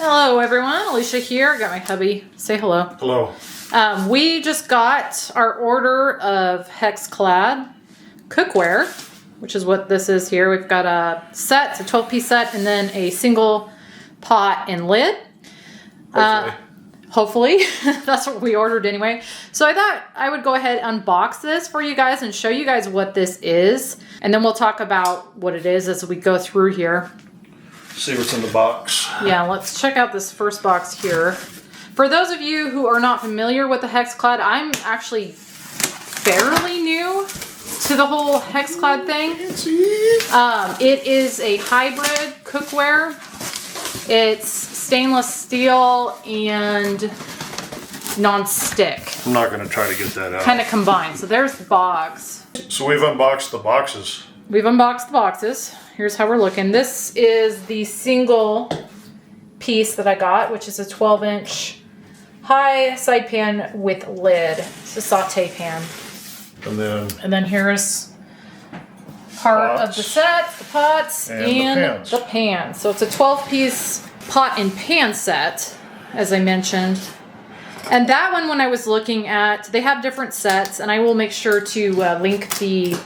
Hello everyone, Alicia here. I got my hubby. Say hello. Hello. We just got our order of Hexclad cookware, which is what this is here. We've got a set, it's a 12-piece set, and then a single pot and lid. Hopefully. That's what we ordered anyway. So I thought I would go ahead and unbox this for you guys and show you guys what this is. And then we'll talk about what it is as we go through here. See what's in the box. Yeah, let's check out this first box here. For those of you who are not familiar with the Hexclad, I'm actually fairly new to the whole Hexclad thing. It is a hybrid cookware. It's stainless steel and non-stick. I'm not going to try to get that out. Kind of combined. So there's the box. So we've unboxed the boxes. We've unboxed the boxes. Here's how we're looking. This is the single piece that I got, which is a 12-inch high side pan with lid. It's a saute pan. And then here's part of the set, the pots, and the pans. So it's a 12-piece pot and pan set, as I mentioned. And that one, when I was looking at, they have different sets, and I will make sure to link the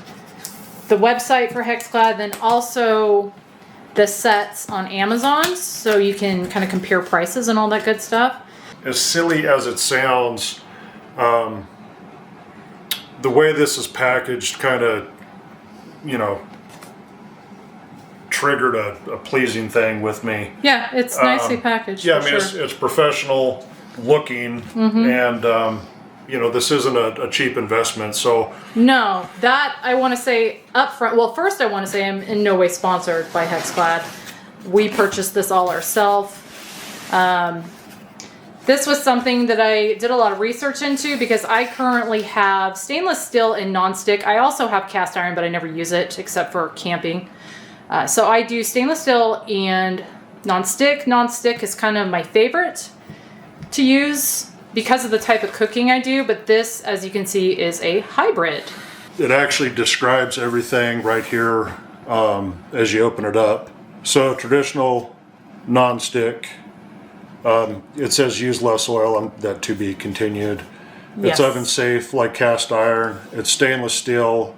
website for Hexclad, then also the sets on Amazon, so you can kind of compare prices and all that good stuff. as silly as it sounds, the way this is packaged kind of, you know, triggered a pleasing thing with me. Yeah, it's nicely packaged. Yeah, I mean, it's professional looking, and you know, this isn't a cheap investment. So no, that I want to say up front. Well, first I want to say I'm in no way sponsored by Hexclad. We purchased this all ourselves. This was something that I did a lot of research into because I currently have stainless steel and non-stick. I also have cast iron, but I never use it except for camping. So I do stainless steel and non-stick. Non-stick is kind of my favorite to use because of the type of cooking I do, but this, as you can see, is a hybrid. it actually describes everything right here as you open it up. So traditional non-stick. It says use less oil, that to be continued. Yes. It's oven safe like cast iron. It's stainless steel.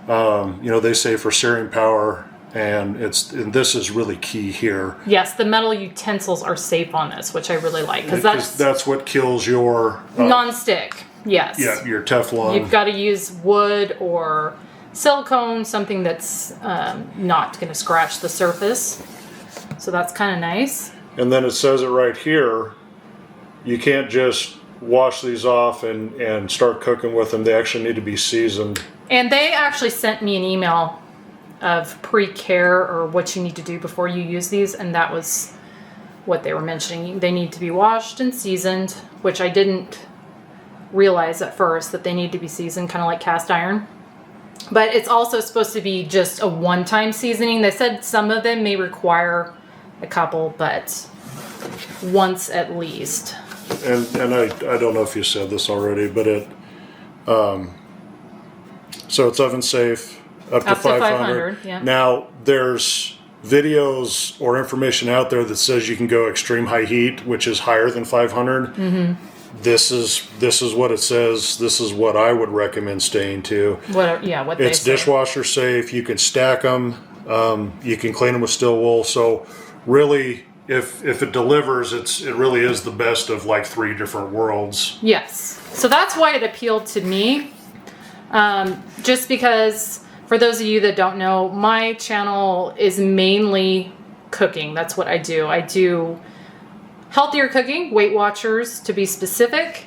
You know, they say for searing power, and this is really key here. Yes, the metal utensils are safe on this, which I really like because that's what kills your non-stick. Yes. Yeah, your Teflon. You've got to use wood or silicone, something that's not going to scratch the surface. So that's kind of nice. And then it says it right here. You can't just wash these off and start cooking with them. They actually need to be seasoned. And they actually sent me an email of pre-care or what you need to do before you use these, and that was what they were mentioning. They need to be washed and seasoned, which I didn't realize at first that they need to be seasoned, kind of like cast iron. But it's also supposed to be just a one-time seasoning. They said some of them may require a couple, but once at least. And I don't know if you said this already, but it so it's oven safe up to 500. Yeah. Now there's videos or information out there that says you can go extreme high heat, which is higher than 500. Mm-hmm. This is what it says. This is what I would recommend staying to. What it's dishwasher safe. You can stack them. You can clean them with steel wool. So really, if it delivers, it really is the best of like 3 different worlds. Yes. So that's why it appealed to me. Just because, for those of you that don't know, my channel is mainly cooking. That's what I do. I do healthier cooking, Weight Watchers to be specific.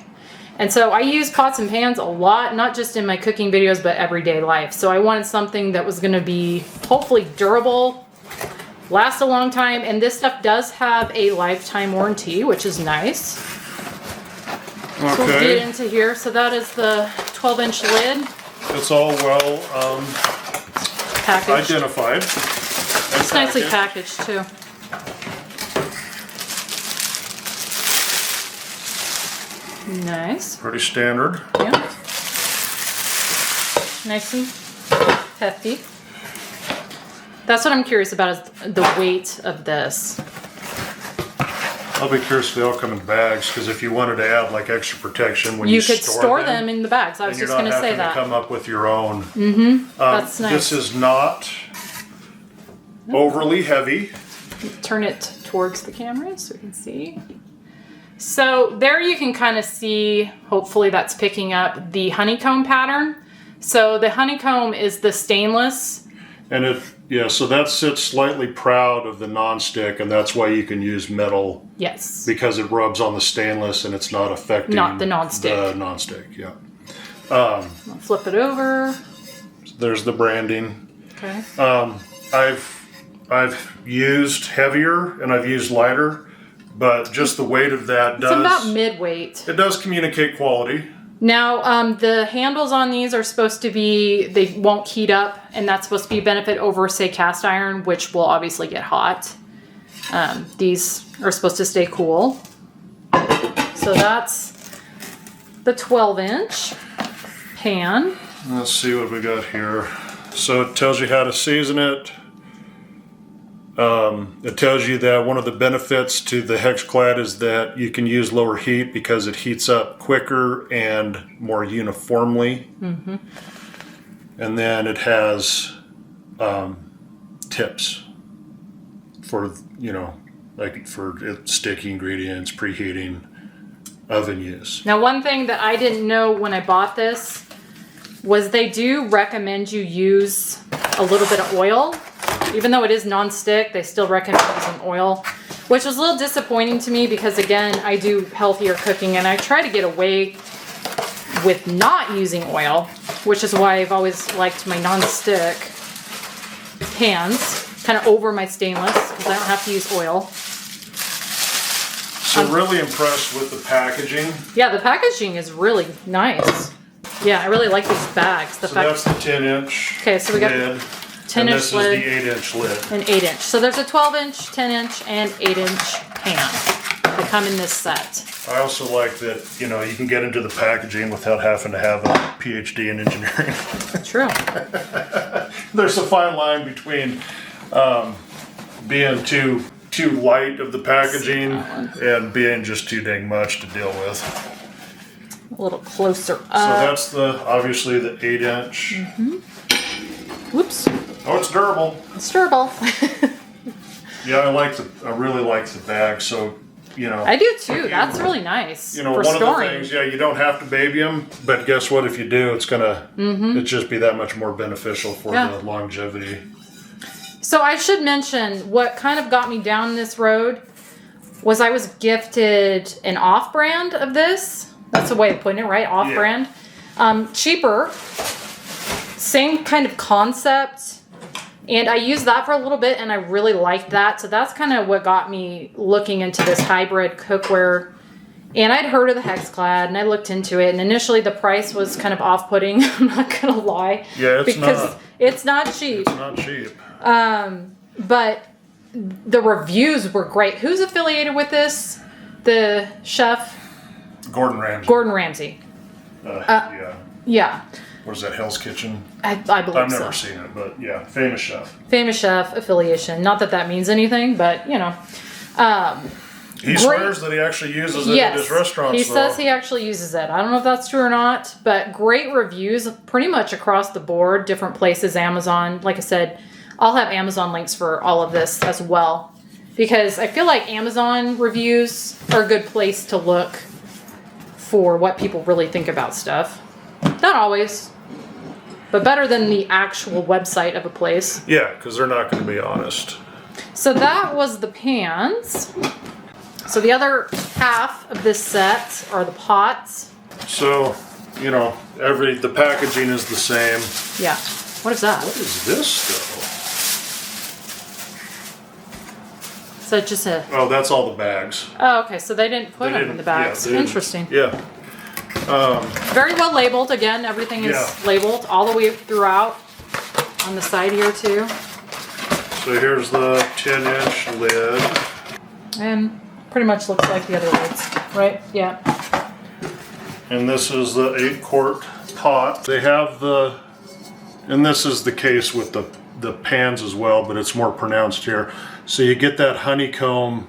And so I use pots and pans a lot, not just in my cooking videos, but everyday life. So I wanted something that was going to be hopefully durable, last a long time, and this stuff does have a lifetime warranty, which is nice. Okay. So we'll get into here. So that is the 12-inch lid. It's all well Packaged. identified. It's nicely packaged too. Nice. Pretty standard. Yeah. Nice and hefty. That's what I'm curious about, is the weight of this. I'll be curious if they all come in bags, because if you wanted to add like extra protection when you could store them in the bags. I was just going to say that. To come up with your own. That's nice. This is not overly heavy. Turn it towards the camera so we can see. So there you can kind of see, hopefully that's picking up the honeycomb pattern. So the honeycomb is the stainless. And so that sits slightly proud of the nonstick, and that's why you can use metal. Yes. Because it rubs on the stainless and it's not affecting not the nonstick. The nonstick, yeah. I'll flip it over. There's the branding. Okay. I've used heavier and I've used lighter, but just the weight of that It's about mid-weight. It does communicate quality. Now, the handles on these are supposed to be, they won't heat up, and that's supposed to be a benefit over, say, cast iron, which will obviously get hot. These are supposed to stay cool. So that's the 12-inch pan. Let's see what we got here. So it tells you how to season it. It tells you that one of the benefits to the Hexclad is that you can use lower heat because it heats up quicker and more uniformly. Mm-hmm. And then it has tips for, like for sticky ingredients, preheating, oven use. Now, one thing that I didn't know when I bought this was they do recommend you use a little bit of oil. Even though it is non-stick, they still recommend using oil, which was a little disappointing to me because, again, I do healthier cooking and I try to get away with not using oil, which is why I've always liked my non-stick pans, kind of over my stainless, because I don't have to use oil. So really impressed with the packaging. Yeah, the packaging is really nice. Yeah, I really like these bags. That's the 10-inch Okay, so we got lid. 10-inch lid. And this is the 8-inch lid. An 8-inch. So there's a 12-inch, 10-inch, and 8-inch pan. They come in this set. I also like that, you can get into the packaging without having to have a PhD in engineering. True. There's a fine line between being too light of the packaging and being just too dang much to deal with. A little closer up. So that's obviously the 8-inch. Mm-hmm. Whoops. Oh, it's durable. It's durable. Yeah, I really like the bag. So, I do too. That's really nice. For one storing. of the things, you don't have to baby them, but guess what? If you do, it's gonna it just be that much more beneficial for the longevity. So I should mention what kind of got me down this road was I was gifted an off-brand of this. That's the way of putting it, right? Off-brand. Cheaper. Same kind of concept. And I used that for a little bit and I really liked that. So that's kind of what got me looking into this hybrid cookware. And I'd heard of the Hexclad and I looked into it. And initially the price was kind of off-putting. I'm not going to lie. Yeah, it's not cheap. It's not cheap. But the reviews were great. Who's affiliated with this? The chef? Gordon Ramsay. Gordon Ramsay. Yeah. Yeah. What is that, Hell's Kitchen? I believe so. I've never seen it, but yeah, famous chef. Famous chef affiliation. Not that that means anything, but He swears that he actually uses it at his restaurants. He says he actually uses it. I don't know if that's true or not, but great reviews pretty much across the board, different places, Amazon. Like I said, I'll have Amazon links for all of this as well, because I feel like Amazon reviews are a good place to look for what people really think about stuff. Not always, but better than the actual website of a place. Yeah, because they're not going to be honest. So that was the pans. So the other half of this set are the pots. So, the packaging is the same. Yeah. What is that? What is this, though? So just a... Oh, that's all the bags. Oh, okay. So they didn't put them in the bags. Yeah, Interesting. Yeah. Very well labeled. Again, everything is labeled all the way throughout on the side here, too. So here's the 10-inch lid. And pretty much looks like the other lids, right? Yeah. And this is the 8-quart pot. They have and this is the case with the pans as well, but it's more pronounced here. So you get that honeycomb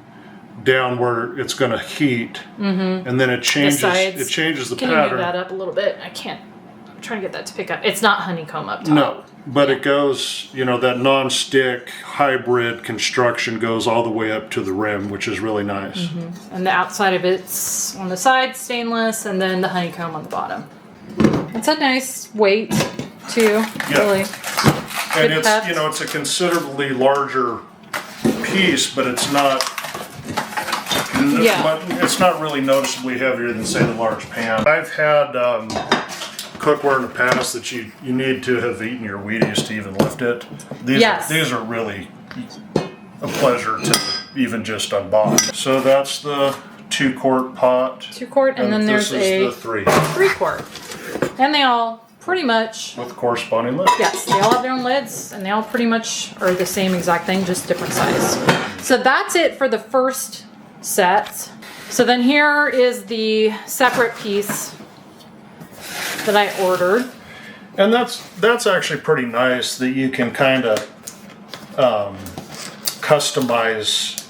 down where it's going to heat, and then it changes. It changes the pattern. Can you move that up a little bit? I can't. I'm trying to get that to pick up. It's not honeycomb up top. No, but it goes. You know, that non-stick hybrid construction goes all the way up to the rim, which is really nice. And the outside of it's on the side stainless, and then the honeycomb on the bottom. It's a nice weight too. Yeah. Really. And it's it's a considerably larger piece, but it's not. But it's not really noticeably heavier than, say, the large pan. I've had cookware in the past that you need to have eaten your Wheaties to even lift it. These are really a pleasure to even just unbox. So that's the 2-quart pot. 2-quart, and then there's a 3-quart. And they all pretty much... with corresponding lids. Yes, they all have their own lids, and they all pretty much are the same exact thing, just different size. So that's it for the first set. So then here is the separate piece that I ordered. And that's actually pretty nice that you can kind of customize.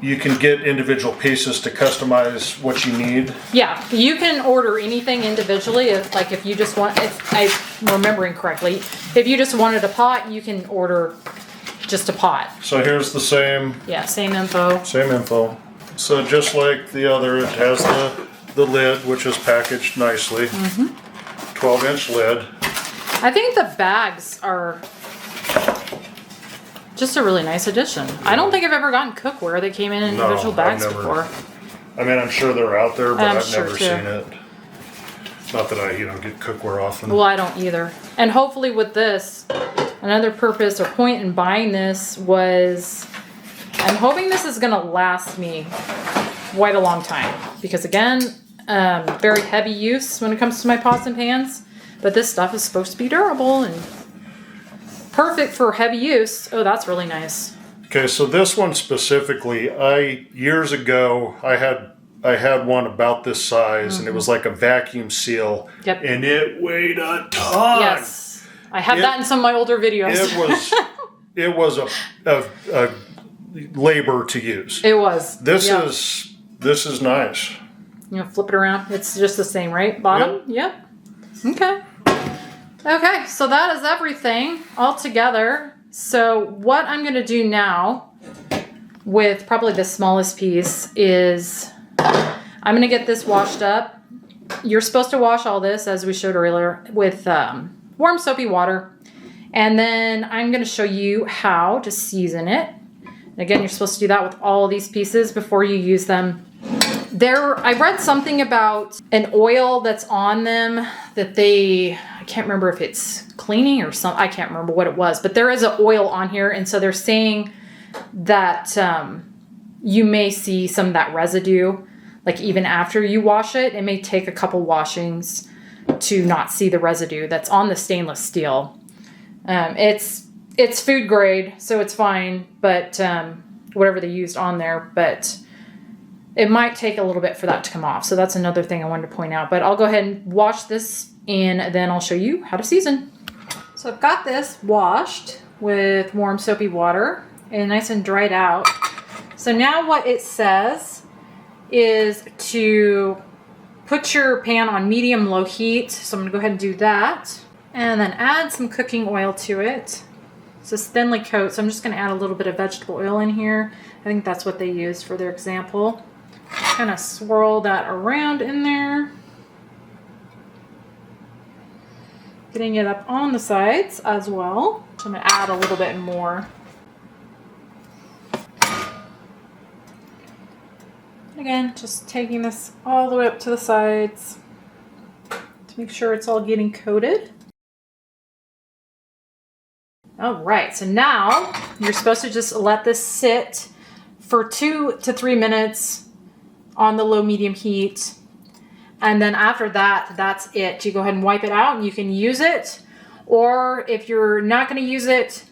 You can get individual pieces to customize what you need. Yeah, you can order anything individually. If you just want, if I'm remembering correctly, if you just wanted a pot, you can order just a pot. So here's the same. Yeah, same info. Same info. So just like the other, it has the lid, which is packaged nicely. 12-inch lid. I think the bags are just a really nice addition. I don't think I've ever gotten cookware that came in individual bags before. I mean, I'm sure they're out there, but I've sure never seen it. Not that I, get cookware often. Well, I don't either. And hopefully with this, another purpose or point in buying this was, I'm hoping this is going to last me quite a long time. Because again, very heavy use when it comes to my pots and pans. But this stuff is supposed to be durable and perfect for heavy use. Oh, that's really nice. Okay, so this one specifically, years ago, I had one about this size, and it was like a vacuum seal. Yep. And it weighed a ton. Yes. I have that in some of my older videos. It was a labor to use. It was. This is nice. Flip it around. It's just the same, right? Bottom? Yep. Okay. Okay, so that is everything all together. So what I'm going to do now with probably the smallest piece is I'm going to get this washed up. You're supposed to wash all this, as we showed earlier, with warm soapy water. And then I'm going to show you how to season it. And again, you're supposed to do that with all these pieces before you use them. I read something about an oil that's on them that I can't remember if it's cleaning or something. I can't remember what it was, but there is an oil on here. And so they're saying that you may see some of that residue, like even after you wash it. It may take a couple washings to not see the residue that's on the stainless steel. It's food grade, so it's fine, but whatever they used on there, but it might take a little bit for that to come off. So that's another thing I wanted to point out. But I'll go ahead and wash this, and then I'll show you how to season. So I've got this washed with warm soapy water and nice and dried out. So now what it says is to put your pan on medium-low heat. So I'm going to go ahead and do that. And then add some cooking oil to it. So it's thinly coat. So I'm just going to add a little bit of vegetable oil in here. I think that's what they used for their example. Kind of swirl that around in there. Getting it up on the sides as well. So I'm going to add a little bit more. Again, just taking this all the way up to the sides to make sure it's all getting coated. All right, so now you're supposed to just let this sit for 2 to 3 minutes on the low medium heat. And then after that, that's it. You go ahead and wipe it out and you can use it. Or if you're not going to use it,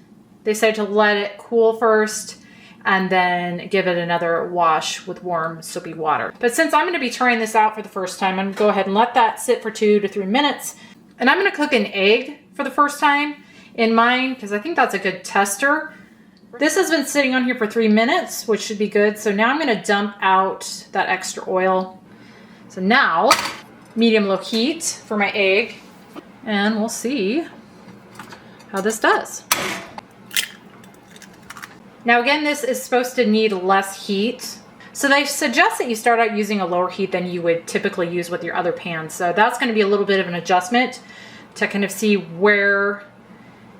they say to let it cool first and then give it another wash with warm soapy water. But since I'm going to be trying this out for the first time, I'm going to go ahead and let that sit for 2 to 3 minutes. And I'm going to cook an egg for the first time in mine because I think that's a good tester. This has been sitting on here for 3 minutes, which should be good. So now I'm gonna dump out that extra oil. So now, medium-low heat for my egg, and we'll see how this does. Now again, this is supposed to need less heat. So they suggest that you start out using a lower heat than you would typically use with your other pans. So that's gonna be a little bit of an adjustment to kind of see where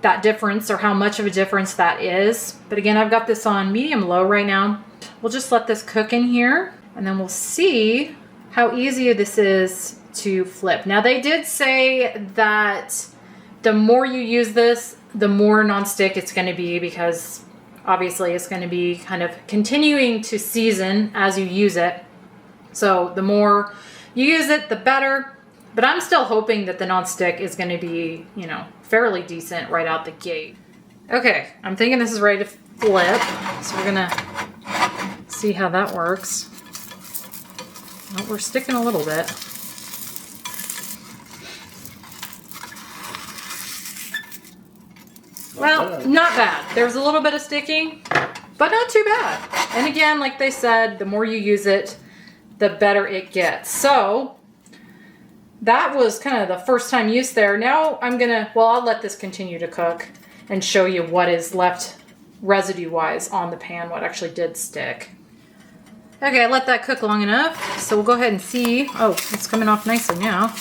that difference or how much of a difference that is. But again, I've got this on medium-low right now. We'll just let this cook in here, and then we'll see how easy this is to flip. Now they did say that the more you use this, the more nonstick it's gonna be, because obviously it's gonna be kind of continuing to season as you use it. So the more you use it, the better. But I'm still hoping that the nonstick is gonna be, you know, fairly decent right out the gate. Okay, I'm thinking this is ready to flip. So we're gonna see how that works. Well, we're sticking a little bit. Well, not bad. There's a little bit of sticking, but not too bad. And again, like they said, the more you use it, the better it gets. So that was kind of the first time use there. Now I'll let this continue to cook and show you what is left residue-wise on the pan, what actually did stick. Okay, I let that cook long enough, so we'll go ahead and see. Oh, it's coming off nicely now.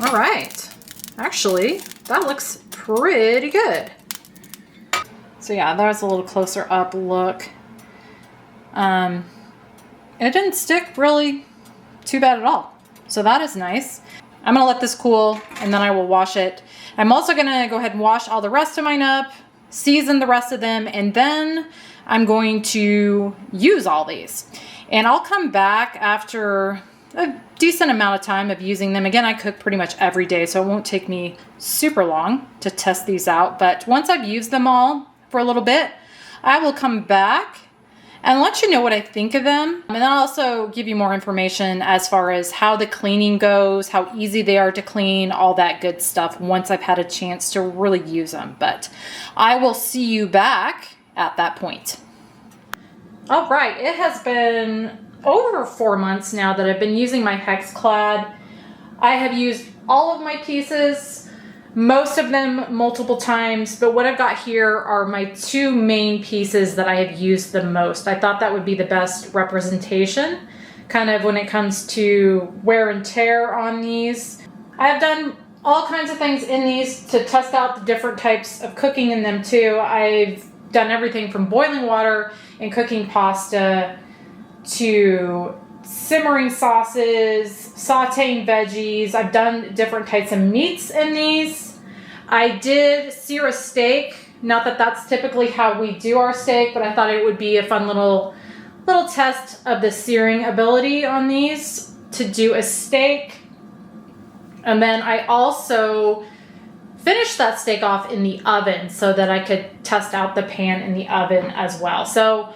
All right, actually, that looks pretty good. So yeah, that was a little closer up look. It didn't stick really too bad at all. So that is nice. I'm gonna let this cool and then I will wash it. I'm also gonna go ahead and wash all the rest of mine up, season the rest of them, and then I'm going to use all these. And I'll come back after a decent amount of time of using them. Again, I cook pretty much every day, so it won't take me super long to test these out. But once I've used them all for a little bit, I will come back and let you know what I think of them. And then I'll also give you more information as far as how the cleaning goes, how easy they are to clean, all that good stuff once I've had a chance to really use them. But I will see you back at that point. All right, it has been over 4 months now that I've been using my Hexclad. I have used all of my pieces, most of them multiple times, but what I've got here are my 2 main pieces that I have used the most. I thought that would be the best representation, kind of when it comes to wear and tear on these. I have done all kinds of things in these to test out the different types of cooking in them too. I've done everything from boiling water and cooking pasta to simmering sauces, sauteing veggies. I've done different types of meats in these. I did sear a steak. Not that that's typically how we do our steak, but I thought it would be a fun little test of the searing ability on these to do a steak. And then I also finished that steak off in the oven so that I could test out the pan in the oven as well. So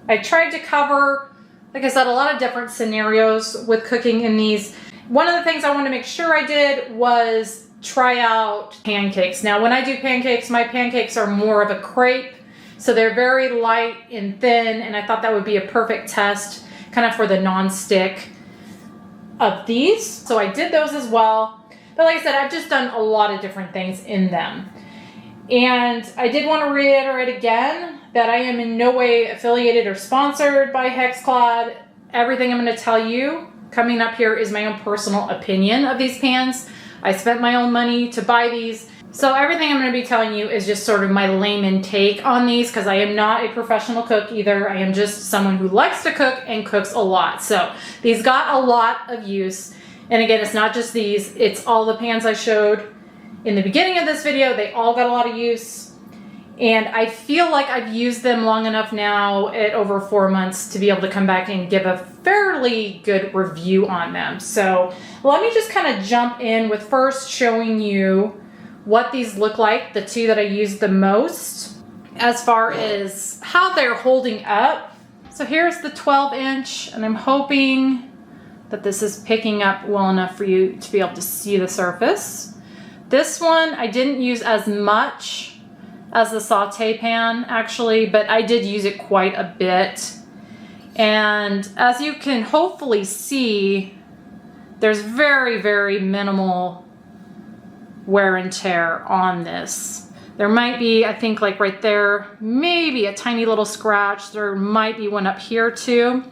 I tried to cover, like I said, a lot of different scenarios with cooking in these. One of the things I wanted to make sure I did was try out pancakes. Now, when I do pancakes, my pancakes are more of a crepe, so they're very light and thin, and I thought that would be a perfect test kind of for the non-stick of these. So I did those as well. But like I said, I've just done a lot of different things in them. And I did want to reiterate again that I am in no way affiliated or sponsored by Hexclad. Everything I'm going to tell you coming up here is my own personal opinion of these pans. I spent my own money to buy these. So everything I'm going to be telling you is just sort of my layman take on these, because I am not a professional cook either. I am just someone who likes to cook and cooks a lot. So these got a lot of use. And again, it's not just these, it's all the pans I showed in the beginning of this video. They all got a lot of use. And I feel like I've used them long enough now at over 4 months to be able to come back and give a fairly good review on them. So let me just kind of jump in with first showing you what these look like, the 2 that I used the most, as far as how they're holding up. So here's the 12-inch, and I'm hoping that this is picking up well enough for you to be able to see the surface. This one I didn't use as much as the saute pan actually, but I did use it quite a bit. And as you can hopefully see, there's very, very minimal wear and tear on this. There might be, I think like right there, maybe a tiny little scratch. There might be one up here too.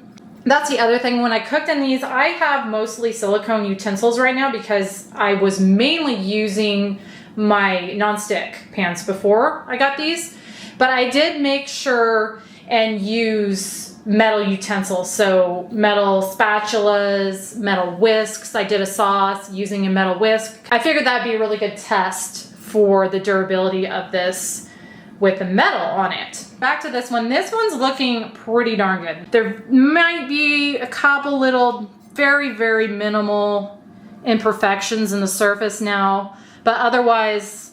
That's the other thing. When I cooked in these, I have mostly silicone utensils right now because I was mainly using my nonstick pans before I got these. But I did make sure and use metal utensils, so metal spatulas, metal whisks. I did a sauce using a metal whisk. I figured that'd be a really good test for the durability of this with the metal on it. Back to this one. This one's looking pretty darn good. There might be a couple little very, very minimal imperfections in the surface now, but otherwise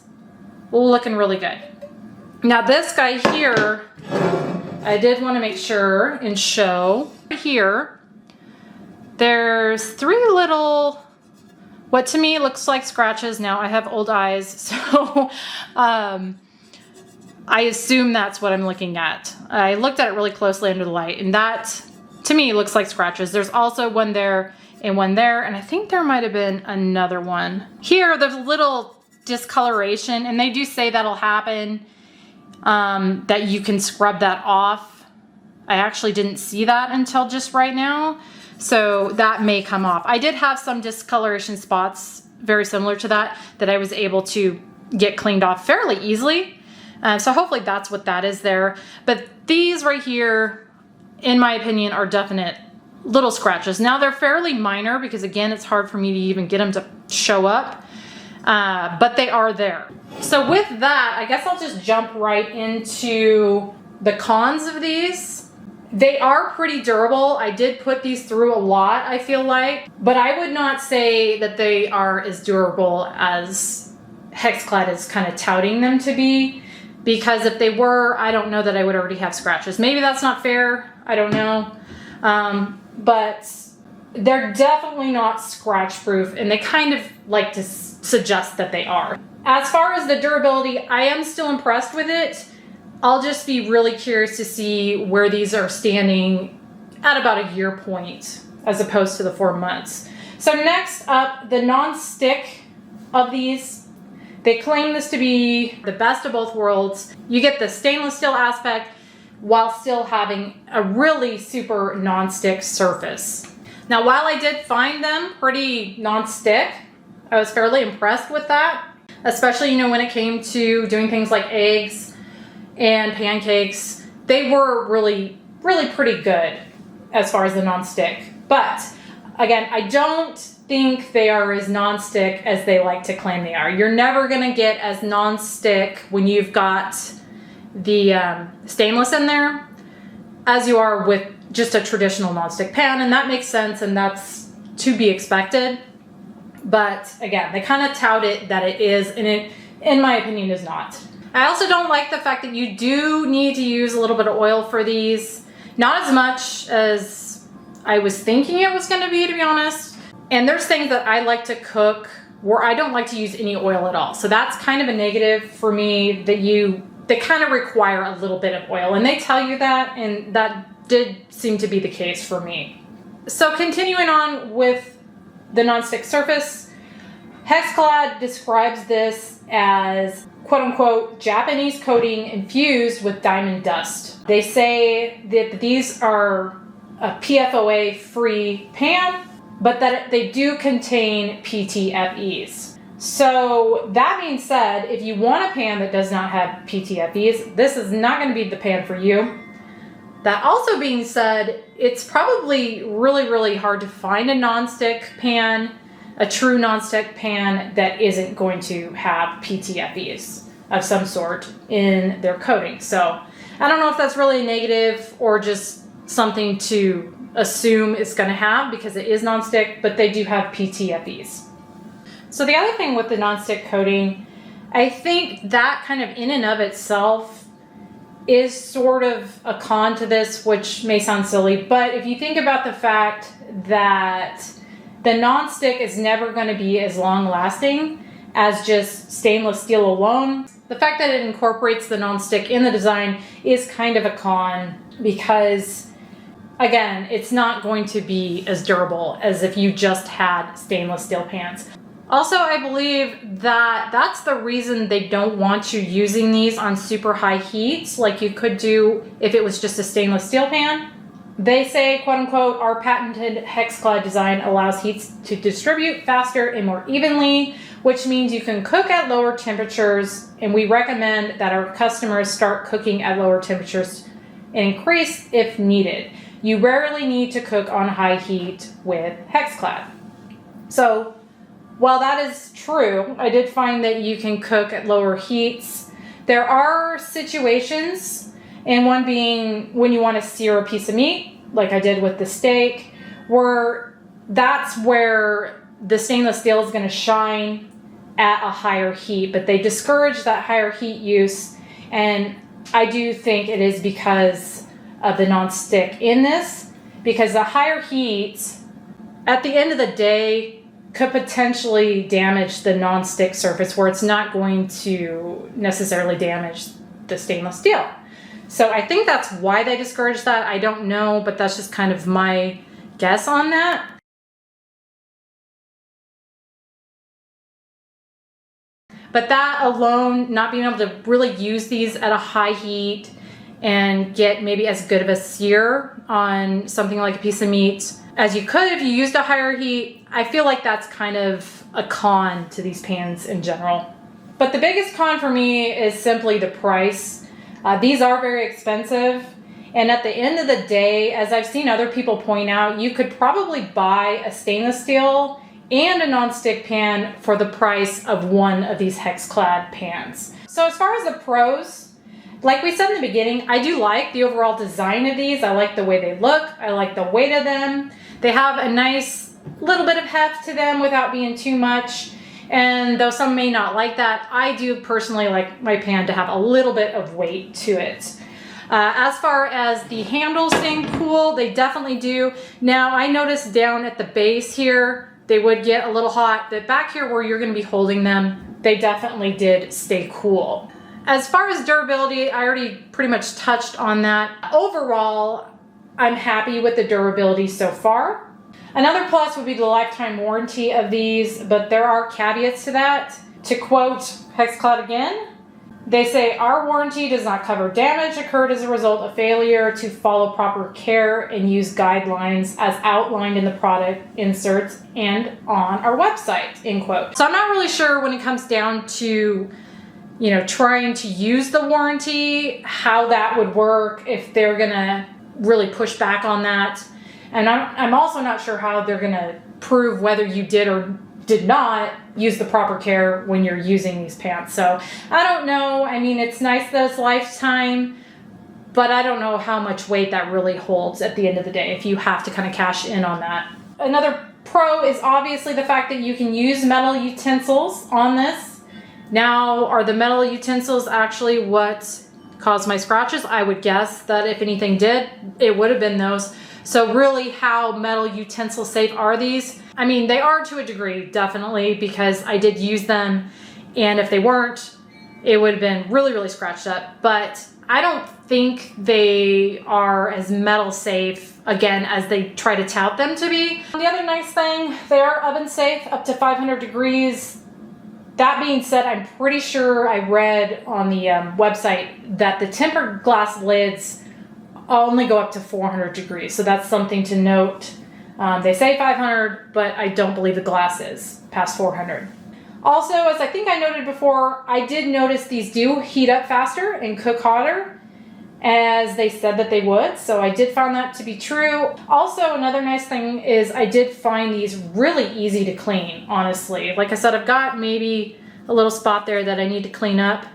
looking really good. Now this guy here, I did want to make sure and show here, there's 3 little, what to me looks like scratches. Now I have old eyes, so I assume that's what I'm looking at. I looked at it really closely under the light, and that to me looks like scratches. There's also one there and one there, and I think there might have been another one. Here, there's a little discoloration, and they do say that'll happen, that you can scrub that off. I actually didn't see that until just right now, so that may come off. I did have some discoloration spots very similar to that I was able to get cleaned off fairly easily. So hopefully that's what that is there. But these right here, in my opinion, are definite little scratches. Now they're fairly minor because again, it's hard for me to even get them to show up, but they are there. So with that, I guess I'll just jump right into the cons of these. They are pretty durable. I did put these through a lot, I feel like, but I would not say that they are as durable as Hexclad is kind of touting them to be. Because if they were, I don't know that I would already have scratches. Maybe that's not fair. I don't know. But they're definitely not scratch proof, and they kind of like to suggest that they are. As far as the durability, I am still impressed with it. I'll just be really curious to see where these are standing at about a year point as opposed to the 4 months. So next up, the non-stick of these. They claim this to be the best of both worlds. You get the stainless steel aspect while still having a really super non-stick surface. Now, while I did find them pretty non-stick, I was fairly impressed with that, especially, you know, when it came to doing things like eggs and pancakes. They were really, really pretty good as far as the non-stick. But again, I don't think they are as non-stick as they like to claim they are. You're never gonna get as non-stick when you've got the stainless in there as you are with just a traditional non-stick pan, and that makes sense, and that's to be expected. But again, they kind of tout it that it is, and it, in my opinion, is not. I also don't like the fact that you do need to use a little bit of oil for these. Not as much as I was thinking it was gonna be, to be honest. And there's things that I like to cook where I don't like to use any oil at all. So that's kind of a negative for me, that they kind of require a little bit of oil. And they tell you that, and that did seem to be the case for me. So continuing on with the nonstick surface, Hexclad describes this as quote unquote Japanese coating infused with diamond dust. They say that these are a PFOA free pan, but that they do contain PTFEs. So that being said, if you want a pan that does not have PTFEs, this is not going to be the pan for you. That also being said, it's probably really, really hard to find a nonstick pan, a true nonstick pan that isn't going to have PTFEs of some sort in their coating. So I don't know if that's really negative or just something to assume it's going to have because it is nonstick, but they do have PTFEs. So the other thing with the nonstick coating, I think that kind of in and of itself is sort of a con to this, which may sound silly, but if you think about the fact that the nonstick is never going to be as long lasting as just stainless steel alone. The fact that it incorporates the nonstick in the design is kind of a con because, again, it's not going to be as durable as if you just had stainless steel pans. Also, I believe that that's the reason they don't want you using these on super high heat like you could do if it was just a stainless steel pan. They say, quote unquote, our patented Hexclad design allows heat to distribute faster and more evenly, which means you can cook at lower temperatures, and we recommend that our customers start cooking at lower temperatures and increase if needed. You rarely need to cook on high heat with Hexclad. So, while that is true, I did find that you can cook at lower heats. There are situations, and one being when you want to sear a piece of meat, like I did with the steak, where that's where the stainless steel is going to shine at a higher heat, but they discourage that higher heat use, and I do think it is because of the nonstick in this, because the higher heat, at the end of the day, could potentially damage the nonstick surface where it's not going to necessarily damage the stainless steel. So I think that's why they discourage that. I don't know, but that's just kind of my guess on that. But that alone, not being able to really use these at a high heat and get maybe as good of a sear on something like a piece of meat as you could if you used a higher heat, I feel like that's kind of a con to these pans in general. But the biggest con for me is simply the price. These are very expensive, and at the end of the day, as I've seen other people point out, you could probably buy a stainless steel and a nonstick pan for the price of one of these Hexclad pans. So as far as the pros, like we said in the beginning, I do like the overall design of these. I like the way they look. I like the weight of them. They have a nice little bit of heft to them without being too much. And though some may not like that, I do personally like my pan to have a little bit of weight to it. As far as the handles staying cool, they definitely do. Now, I noticed down at the base here, they would get a little hot, but back here where you're going to be holding them, they definitely did stay cool. As far as durability, I already pretty much touched on that. Overall, I'm happy with the durability so far. Another plus would be the lifetime warranty of these, but there are caveats to that. To quote Hexclad again, they say, our warranty does not cover damage occurred as a result of failure to follow proper care and use guidelines as outlined in the product inserts and on our website, end quote. So I'm not really sure when it comes down to, trying to use the warranty, how that would work, if they're gonna really push back on that. And I'm also not sure how they're gonna prove whether you did or did not use the proper care when you're using these pants. So I don't know. I mean, it's nice that it's lifetime, but I don't know how much weight that really holds at the end of the day if you have to kind of cash in on that. Another pro is obviously the fact that you can use metal utensils on this. Now, are the metal utensils actually what caused my scratches? I would guess that if anything did, it would have been those. So really, how metal utensil safe are these? I mean, they are to a degree, definitely, because I did use them, and if they weren't, it would have been really, really scratched up. But I don't think they are as metal safe, again, as they try to tout them to be. The other nice thing, they are oven safe up to 500 degrees. That being said, I'm pretty sure I read on the website that the tempered glass lids only go up to 400 degrees. So that's something to note. They say 500, but I don't believe the glass is past 400. Also, as I think I noted before, I did notice these do heat up faster and cook hotter, as they said that they would. So I did find that to be true. Also, another nice thing is I did find these really easy to clean, honestly. Like I said, I've got maybe a little spot there that I need to clean up,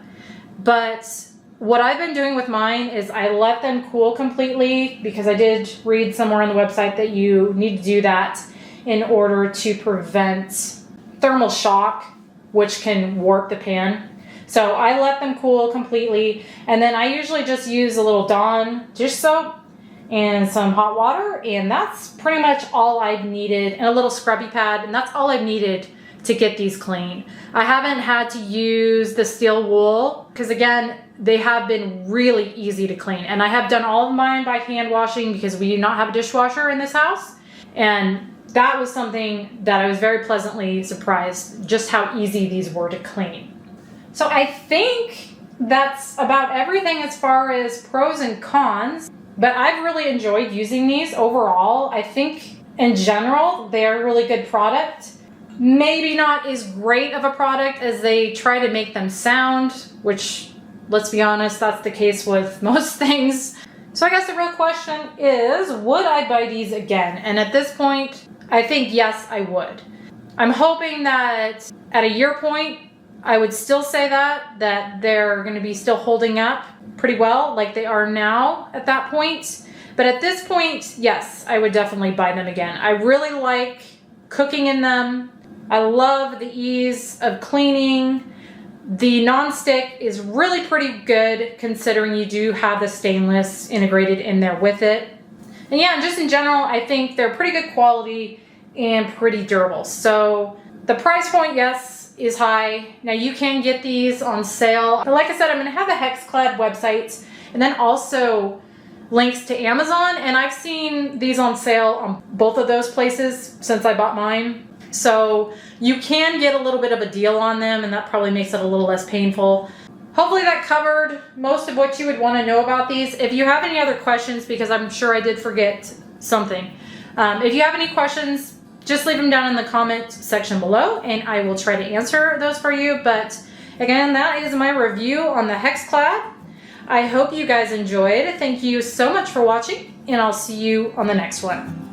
but what I've been doing with mine is I let them cool completely, because I did read somewhere on the website that you need to do that in order to prevent thermal shock, which can warp the pan. So I let them cool completely, and then I usually just use a little Dawn dish soap and some hot water, and that's pretty much all I've needed, and a little scrubby pad, and that's all I've needed to get these clean. I haven't had to use the steel wool because again, they have been really easy to clean. And I have done all of mine by hand washing because we do not have a dishwasher in this house. And that was something that I was very pleasantly surprised just how easy these were to clean. So I think that's about everything as far as pros and cons, but I've really enjoyed using these overall. I think in general, they're a really good product. Maybe not as great of a product as they try to make them sound, which, let's be honest, that's the case with most things. So I guess the real question is, would I buy these again? And at this point, I think yes, I would. I'm hoping that at a year point, I would still say that they're going to be still holding up pretty well like they are now at that point. But at this point, yes, I would definitely buy them again. I really like cooking in them. I love the ease of cleaning. The nonstick is really pretty good considering you do have the stainless integrated in there with it. And yeah, just in general, I think they're pretty good quality and pretty durable. So the price point, yes, is high. Now you can get these on sale. Like I said, I'm gonna have the Hexclad website and then also links to Amazon. And I've seen these on sale on both of those places since I bought mine. So you can get a little bit of a deal on them and that probably makes it a little less painful. Hopefully that covered most of what you would want to know about these. If you have any other questions, because I'm sure I did forget something. If you have any questions, just leave them down in the comment section below and I will try to answer those for you. But again, that is my review on the Hexclad. I hope you guys enjoyed. Thank you so much for watching and I'll see you on the next one.